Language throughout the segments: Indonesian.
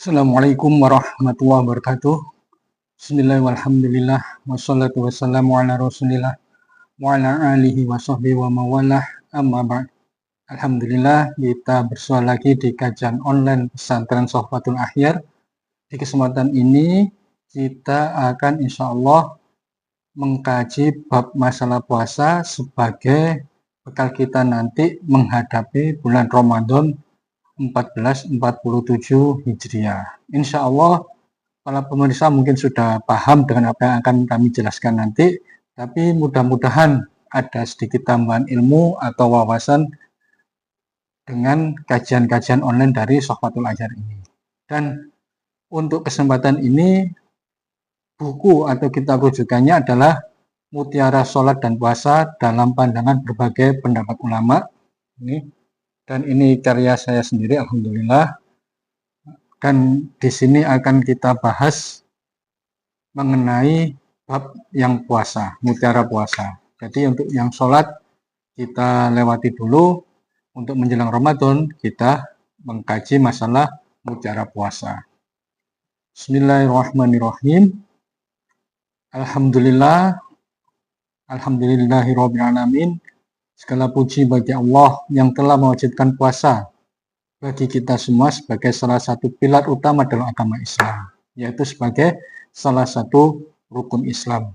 Assalamualaikum warahmatullahi wabarakatuh. Bismillahirrahmanirrahim. Walhamdulillah wassalatu wassalamu ala Rasulillah wa ala alihi wa sahbihi wa mawalah. Amma ba'd. Alhamdulillah kita bersua lagi di kajian online pesantren Sohbatul Akhyar. Di kesempatan ini kita akan insya Allah mengkaji bab masalah puasa sebagai bekal kita nanti menghadapi bulan Ramadan 1447 Hijriah. Insya Allah para pemirsa mungkin sudah paham dengan apa yang akan kami jelaskan nanti, tapi mudah-mudahan ada sedikit tambahan ilmu atau wawasan dengan kajian-kajian online dari Sohbatul Akhyar ini. Dan untuk kesempatan ini, buku atau kitab rujukannya adalah Mutiara Sholat dan Puasa dalam Pandangan Berbagai Pendapat Ulama. Dan ini karya saya sendiri, alhamdulillah. Dan di sini akan kita bahas mengenai bab yang puasa, mutiara puasa. Jadi untuk yang sholat kita lewati dulu, untuk menjelang Ramadan kita mengkaji masalah mutiara puasa. Bismillahirrahmanirrahim. Alhamdulillahirabbil alamin. Segala puji bagi Allah yang telah mewajibkan puasa bagi kita semua sebagai salah satu pilar utama dalam agama Islam, yaitu sebagai salah satu rukun Islam.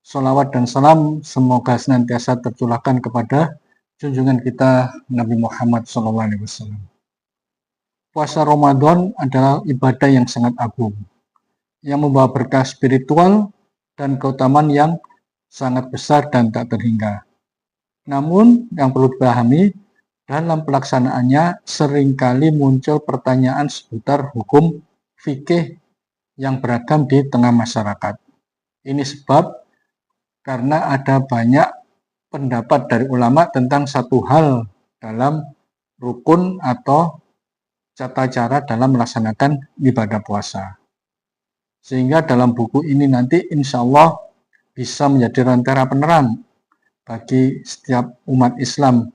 Sholawat dan salam semoga senantiasa tercurahkan kepada junjungan kita Nabi Muhammad SAW. Puasa Ramadan adalah ibadah yang sangat agung, yang membawa berkah spiritual dan keutamaan yang sangat besar dan tak terhingga. Namun yang perlu dipahami, dalam pelaksanaannya seringkali muncul pertanyaan seputar hukum fikih yang beragam di tengah masyarakat. Ini sebab karena ada banyak pendapat dari ulama tentang satu hal dalam rukun atau tata cara dalam melaksanakan ibadah puasa. Sehingga dalam buku ini nanti insya Allah bisa menjadi lentera penerang bagi setiap umat Islam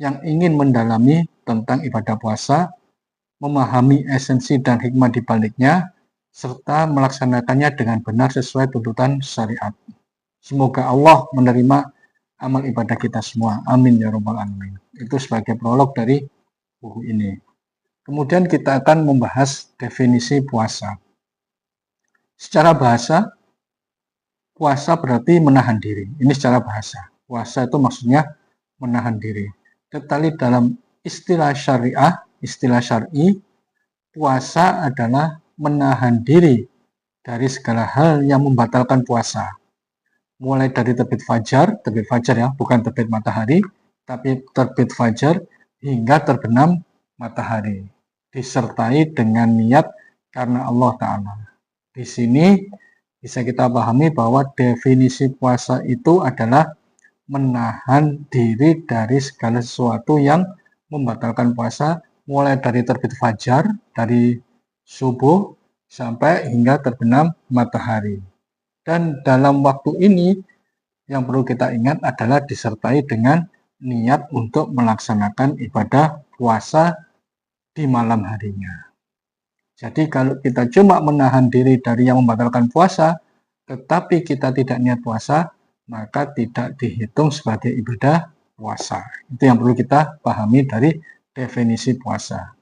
yang ingin mendalami tentang ibadah puasa, memahami esensi dan hikmah di baliknya, serta melaksanakannya dengan benar sesuai tuntutan syariat. Semoga Allah menerima amal ibadah kita semua. Amin ya rabbal alamin. Itu sebagai prolog dari buku ini. Kemudian kita akan membahas definisi puasa. Secara bahasa, puasa berarti menahan diri. Ini secara bahasa. Puasa itu maksudnya menahan diri. Tetapi dalam istilah syariah, istilah syar'i, puasa adalah menahan diri dari segala hal yang membatalkan puasa. Mulai dari terbit fajar ya, bukan terbit matahari, tapi terbit fajar hingga terbenam matahari. Disertai dengan niat karena Allah Ta'ala. Di sini bisa kita pahami bahwa definisi puasa itu adalah menahan diri dari segala sesuatu yang membatalkan puasa, mulai dari terbit fajar, dari subuh sampai hingga terbenam matahari. Dan dalam waktu ini yang perlu kita ingat adalah disertai dengan niat untuk melaksanakan ibadah puasa di malam harinya. Jadi kalau kita cuma menahan diri dari yang membatalkan puasa, tetapi kita tidak niat puasa, maka tidak dihitung sebagai ibadah puasa. Itu yang perlu kita pahami dari definisi puasa.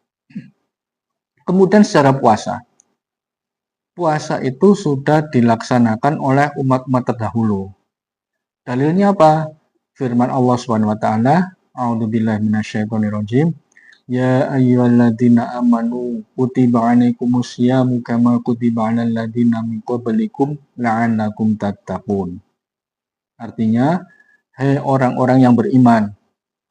Kemudian secara puasa. Puasa itu sudah dilaksanakan oleh umat-umat terdahulu. Dalilnya apa? Firman Allah Subhanahu wa taala, A'udzubillahi minasyaitonirrajim. Ya ayyuhalladzina amanu kutiba 'alaikumusyamu kama kutiba 'alal ladzina min qablikum la'allakum tattaqun. Artinya, hai orang-orang yang beriman,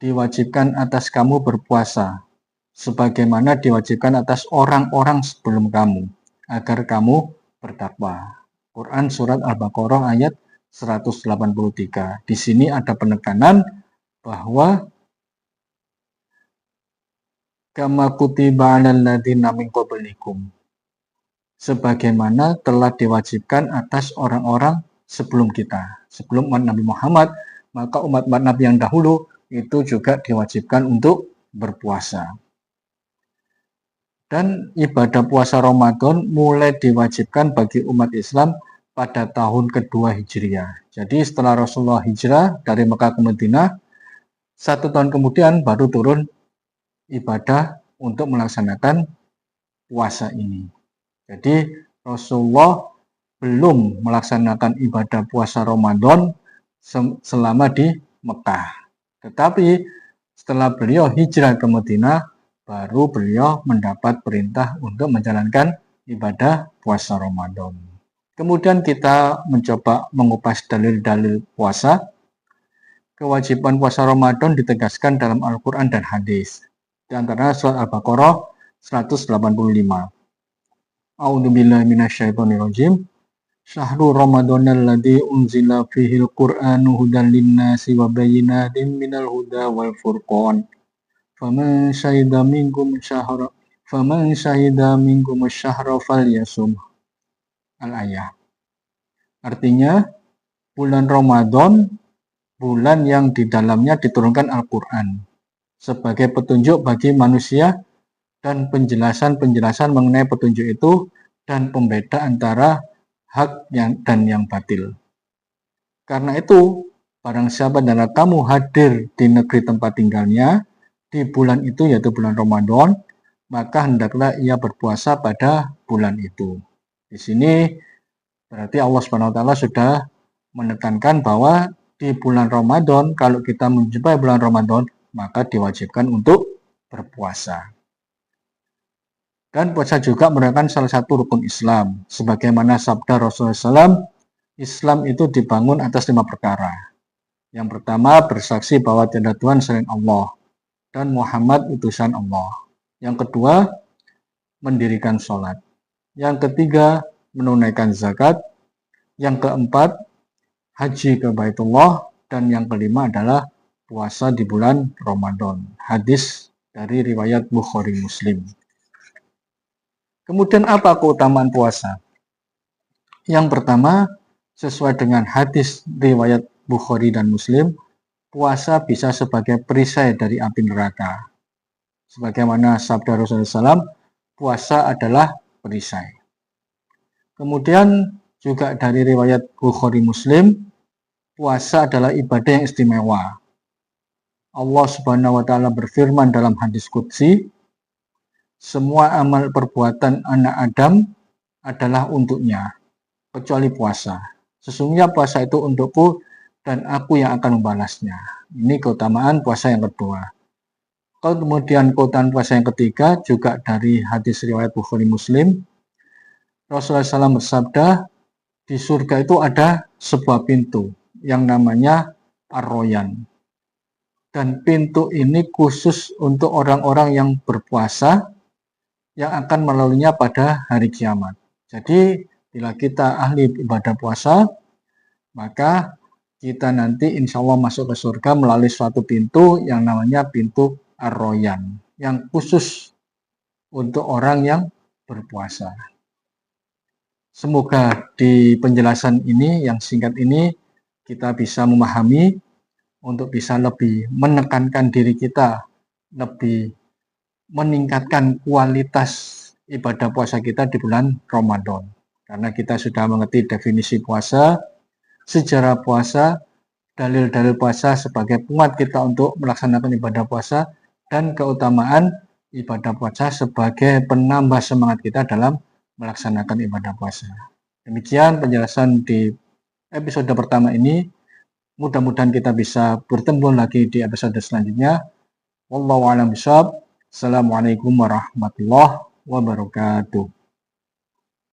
diwajibkan atas kamu berpuasa, sebagaimana diwajibkan atas orang-orang sebelum kamu, agar kamu bertakwa. Quran Surat Al-Baqarah ayat 183. Di sini ada penekanan bahwa kama kutiba 'alal ladzina min qablikum, sebagaimana telah diwajibkan atas orang-orang sebelum kita. Sebelum umat Nabi Muhammad, maka umat-umat Nabi yang dahulu itu juga diwajibkan untuk berpuasa. Dan ibadah puasa Ramadan mulai diwajibkan bagi umat Islam pada tahun kedua Hijriah. Jadi setelah Rasulullah hijrah dari Mekah ke Madinah, 1 tahun kemudian baru turun ibadah untuk melaksanakan puasa ini. Jadi Rasulullah belum melaksanakan ibadah puasa Ramadan selama di Mekah. Tetapi setelah beliau hijrah ke Madinah, baru beliau mendapat perintah untuk menjalankan ibadah puasa Ramadan. Kemudian kita mencoba mengupas dalil-dalil puasa. Kewajiban puasa Ramadan ditegaskan dalam Al-Quran dan hadis. Di antara surat Al-Baqarah 185. A'udzubillahi minasyaitonirrajim. Syahrul Ramadhanal ladzi unzila fihil Qur'anu hudan linnasi wa bayyinatin minal huda wal furqan. Faman syahida minkum syahra falyasum. Al-ayah. Artinya bulan Ramadan, bulan yang di dalamnya diturunkan Al-Qur'an sebagai petunjuk bagi manusia dan penjelasan-penjelasan mengenai petunjuk itu dan pembeda antara hak dan yang batil. Karena itu, barang siapa dari kamu hadir di negeri tempat tinggalnya di bulan itu, yaitu bulan Ramadan, maka hendaklah ia berpuasa pada bulan itu. Di sini berarti Allah SWT sudah menekankan bahwa di bulan Ramadan, kalau kita menjumpai bulan Ramadan, maka diwajibkan untuk berpuasa. Dan puasa juga merupakan salah satu rukun Islam. Sebagaimana sabda Rasulullah SAW, Islam itu dibangun atas 5 perkara. Yang pertama, bersaksi bahwa tiada Tuhan selain Allah dan Muhammad utusan Allah. Yang kedua, mendirikan sholat. Yang ketiga, menunaikan zakat. Yang keempat, haji ke Baitullah. Dan yang kelima adalah puasa di bulan Ramadan. Hadis dari riwayat Bukhari Muslim. Kemudian apa keutamaan puasa? Yang pertama, sesuai dengan hadis riwayat Bukhari dan Muslim, puasa bisa sebagai perisai dari api neraka. Sebagaimana sabda Rasulullah SAW, puasa adalah perisai. Kemudian juga dari riwayat Bukhari Muslim, puasa adalah ibadah yang istimewa. Allah Subhanahu wa taala berfirman dalam hadis qudsi, semua amal perbuatan anak Adam adalah untuknya, kecuali puasa. Sesungguhnya puasa itu untukku dan aku yang akan membalasnya. Ini keutamaan puasa yang kedua. Kemudian keutamaan puasa yang ketiga juga dari hadis riwayat Bukhari Muslim. Rasulullah SAW bersabda, di surga itu ada sebuah pintu yang namanya Ar-Royan. Dan pintu ini khusus untuk orang-orang yang berpuasa yang akan melaluinya pada hari kiamat. Jadi, bila kita ahli ibadah puasa, maka kita nanti insya Allah masuk ke surga melalui suatu pintu yang namanya pintu Ar-Royan, yang khusus untuk orang yang berpuasa. Semoga di penjelasan ini, yang singkat ini, kita bisa memahami untuk bisa lebih menekankan diri kita, lebih meningkatkan kualitas ibadah puasa kita di bulan Ramadan. Karena kita sudah mengerti definisi puasa, sejarah puasa, dalil-dalil puasa sebagai penguat kita untuk melaksanakan ibadah puasa, dan keutamaan ibadah puasa sebagai penambah semangat kita dalam melaksanakan ibadah puasa. Demikian penjelasan di episode pertama ini. Mudah-mudahan kita bisa bertemu lagi di episode selanjutnya. Wallahu a'lam bishawab. Assalamualaikum warahmatullahi wabarakatuh.